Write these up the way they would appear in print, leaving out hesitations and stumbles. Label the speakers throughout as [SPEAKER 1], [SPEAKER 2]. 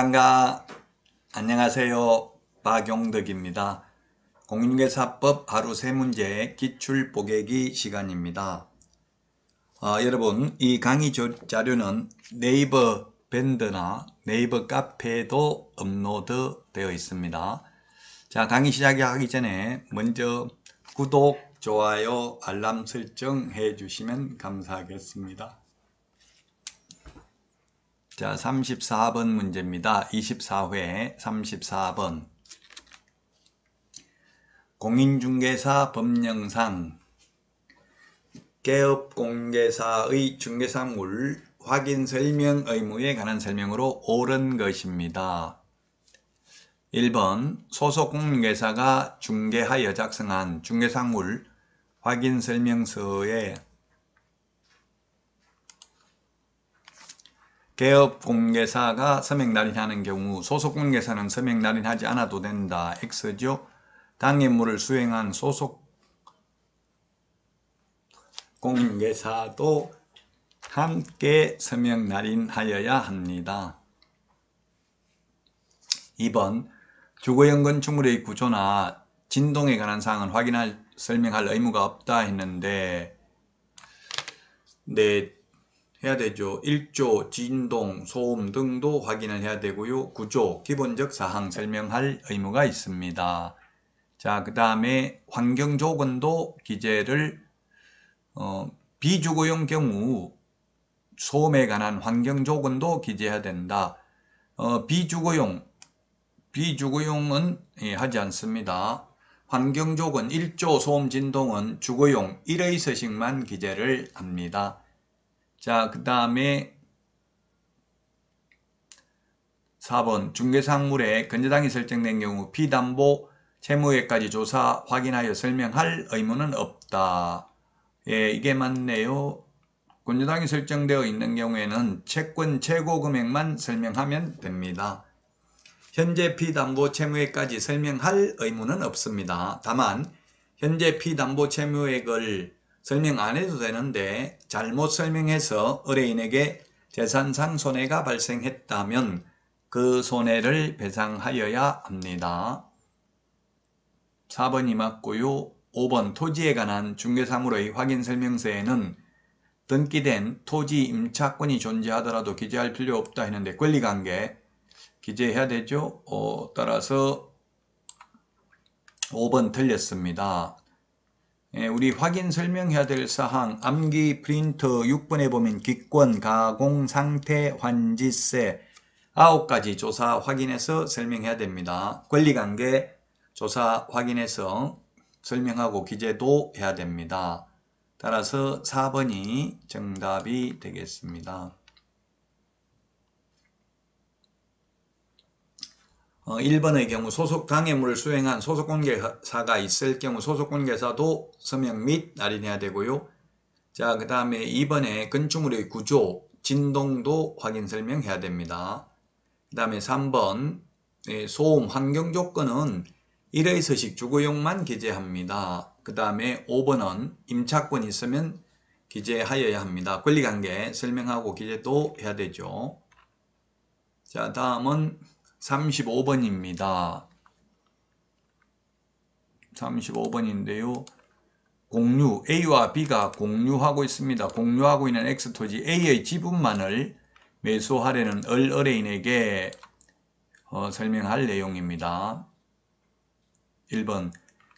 [SPEAKER 1] 반가. 안녕하세요. 박용덕입니다. 공인중개사법 하루 3문제 기출 뽀개기 시간입니다. 여러분, 이 강의 자료는 네이버 밴드나 네이버 카페에도 업로드 되어 있습니다. 자, 강의 시작하기 전에 먼저 구독, 좋아요, 알람 설정 해주시면 감사하겠습니다. 자, 34번 문제입니다. 24회 34번. 공인중개사 법령상 개업공개사의 중개사물 확인 설명 의무에 관한 설명으로 옳은 것입니다. 1번 소속 공인중개사가 중개하여 작성한 중개사물 확인 설명서에 개업공개사가 서명날인하는 경우 소속공인중개사는 서명날인하지 않아도 된다. X죠. 당해물을 수행한 소속 공인중개사도 함께 서명날인하여야 합니다. 2번 주거용 건축물의 구조나 진동에 관한 사항은 설명할 의무가 없다 했는데 네, 해야 되죠. 일조, 진동, 소음 등도 확인을 해야 되고요. 구조, 기본적 사항 설명할 의무가 있습니다. 자, 그 다음에 환경조건도 기재를 비주거용 경우 소음에 관한 환경조건도 기재해야 된다. 비주거용은 하지 않습니다. 환경조건, 일조, 소음, 진동은 주거용 1의 서식만 기재를 합니다. 자, 그 다음에 4번 중개사물에 근저당이 설정된 경우 피담보 채무액까지 조사 확인하여 설명할 의무는 없다. 예, 이게 맞네요. 근저당이 설정되어 있는 경우에는 채권 최고 금액만 설명하면 됩니다. 현재 피담보 채무액까지 설명할 의무는 없습니다. 다만 현재 피담보 채무액을 설명 안 해도 되는데 잘못 설명해서 의뢰인에게 재산상 손해가 발생했다면 그 손해를 배상하여야 합니다. 4번이 맞고요. 5번 토지에 관한 중개사물의 확인설명서에는 등기된 토지 임차권이 존재하더라도 기재할 필요 없다 했는데 권리관계 기재해야 되죠. 따라서 5번 틀렸습니다. 우리 확인 설명해야 될 사항 암기 프린터 6번에 보면 기권, 가공, 상태, 환지세 9가지 조사 확인해서 설명해야 됩니다. 권리관계 조사 확인해서 설명하고 기재도 해야 됩니다. 따라서 4번이 정답이 되겠습니다. 1번의 경우 소속 당해물을 수행한 소속공개사가 있을 경우 소속공개사도 서명 및 날인해야 되고요. 자, 그 다음에 2번에 건축물의 구조, 진동도 확인 설명해야 됩니다. 그 다음에 3번 소음 환경조건은 1의 서식 주거용만 기재합니다. 그 다음에 5번은 임차권이 있으면 기재하여야 합니다. 권리관계 설명하고 기재도 해야 되죠. 자, 다음은 35번입니다. 35번인데요. 공유, A와 B가 공유하고 있습니다. 공유하고 있는 X토지 A의 지분만을 매수하려는 의뢰인에게 설명할 내용입니다. 1번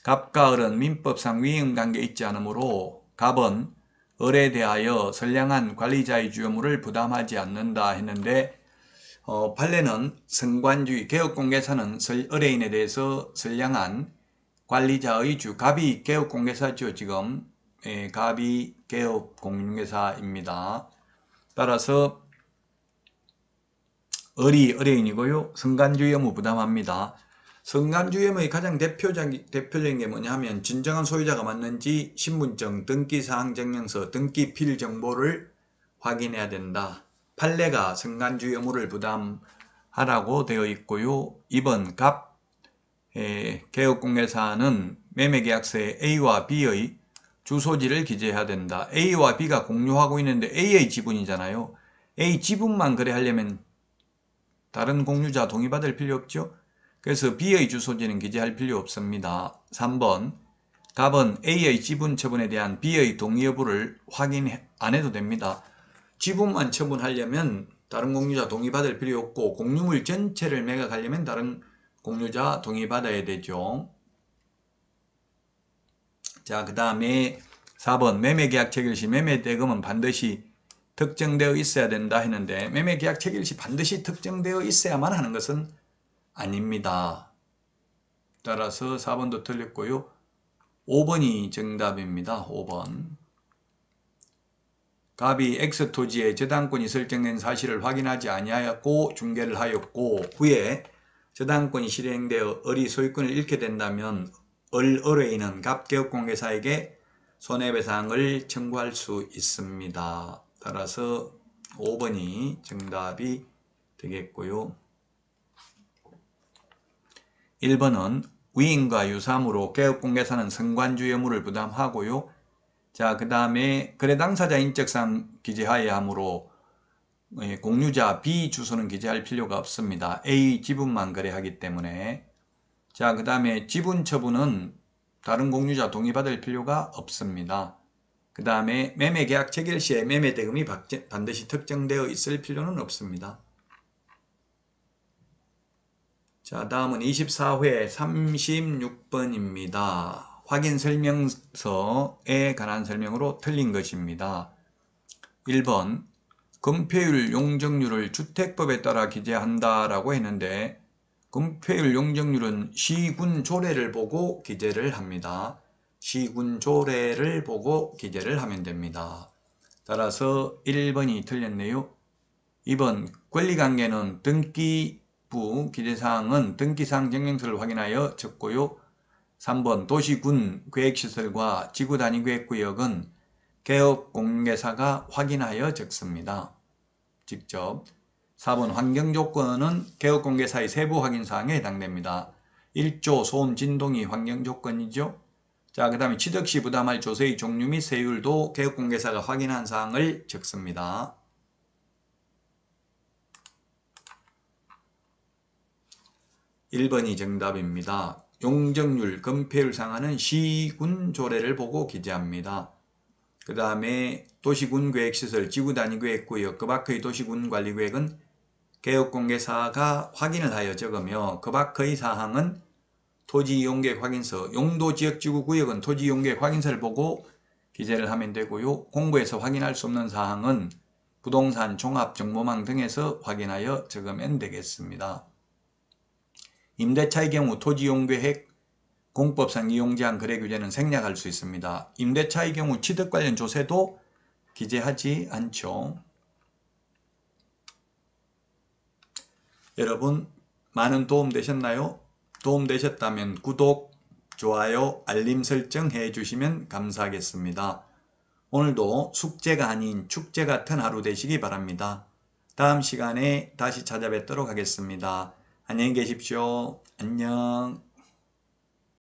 [SPEAKER 1] 갑과 을은 민법상 위임관계 있지 않으므로 갑은 을에 대하여 선량한 관리자의 주요물을 부담하지 않는다 했는데 판례는 선관주의 개업공개사는 의뢰인에 대해서 선량한 관리자의 갑이 개업공개사죠. 지금 갑이 개업공개사입니다. 따라서 을이 의뢰인이고요. 선관주의 의무 부담합니다. 선관주의 의무의 가장 대표적인 게 뭐냐 하면 진정한 소유자가 맞는지 신분증, 등기사항 증명서, 등기필 정보를 확인해야 된다. 판례가 선관주의 의무를 부담하도록 하라고 되어 있고요. 2번 갑 개업공개사는 매매계약서에 A와 B의 주소지를 기재해야 된다. A와 B가 공유하고 있는데 A의 지분이잖아요. A 지분만 거래하려면 다른 공유자 동의받을 필요 없죠. 그래서 B의 주소지는 기재할 필요 없습니다. 3번 갑은 A의 지분 처분에 대한 B의 동의 여부를 확인 안 해도 됩니다. 지분만 처분하려면 다른 공유자 동의받을 필요 없고 공유물 전체를 매각하려면 다른 공유자 동의받아야 되죠. 자, 그 다음에 4번 매매계약 체결 시 매매대금은 반드시 특정되어 있어야 된다 했는데 매매계약 체결 시 반드시 특정되어 있어야만 하는 것은 아닙니다. 따라서 4번도 틀렸고요. 5번이 정답입니다. 5번. 갑이 X토지에 저당권이 설정된 사실을 확인하지 아니하였고 중개를 하였고 후에 저당권이 실행되어 을이 소유권을 잃게 된다면 을의는 갑개업공개사에게 손해배상을 청구할 수 있습니다. 따라서 5번이 정답이 되겠고요. 1번은 위임과 유사함으로 개업공개사는 성관주 의무를 부담하고요. 자, 그 다음에 거래 당사자 인적사항 기재하여야 하므로 공유자 B 주소는 기재할 필요가 없습니다. A 지분만 거래하기 때문에. 자, 그 다음에 지분 처분은 다른 공유자 동의받을 필요가 없습니다. 그 다음에 매매계약 체결 시에 매매대금이 반드시 특정되어 있을 필요는 없습니다. 자, 다음은 24회 36번입니다. 확인 설명서에 관한 설명으로 틀린 것입니다. 1번 건폐율 용적률을 주택법에 따라 기재한다라고 했는데 건폐율 용적률은 시군 조례를 보고 기재를 합니다. 시군 조례를 보고 기재를 하면 됩니다. 따라서 1번이 틀렸네요. 2번 권리관계는 등기부 기재사항은 등기사항 증명서를 확인하여 적고요. 3번 도시군 계획시설과 지구단위계획구역은 개업공개사가 확인하여 적습니다. 직접. 4번 환경조건은 개업공개사의 세부 확인사항에 해당됩니다. 1조 소음 진동이 환경조건이죠. 자, 그 다음에 취득시 부담할 조세의 종류 및 세율도 개업공개사가 확인한 사항을 적습니다. 1번이 정답입니다. 용적률, 건폐율 상한은 시군 조례를 보고 기재합니다. 그 다음에 도시군 계획시설, 지구단위계획구역, 그 밖의 도시군 관리계획은 개업공개사가 확인을 하여 적으며 그 밖의 사항은 토지이용계획 확인서, 용도지역지구구역은 토지이용계획 확인서를 보고 기재를 하면 되고요. 공부에서 확인할 수 없는 사항은 부동산, 종합, 정보망 등에서 확인하여 적으면 되겠습니다. 임대차의 경우 토지이용계획, 공법상 이용제한 거래규제는 생략할 수 있습니다. 임대차의 경우 취득 관련 조세도 기재하지 않죠. 여러분 많은 도움 되셨나요? 도움 되셨다면 구독, 좋아요, 알림 설정 해주시면 감사하겠습니다. 오늘도 숙제가 아닌 축제 같은 하루 되시기 바랍니다. 다음 시간에 다시 찾아뵙도록 하겠습니다. 안녕히 계십시오. 안녕.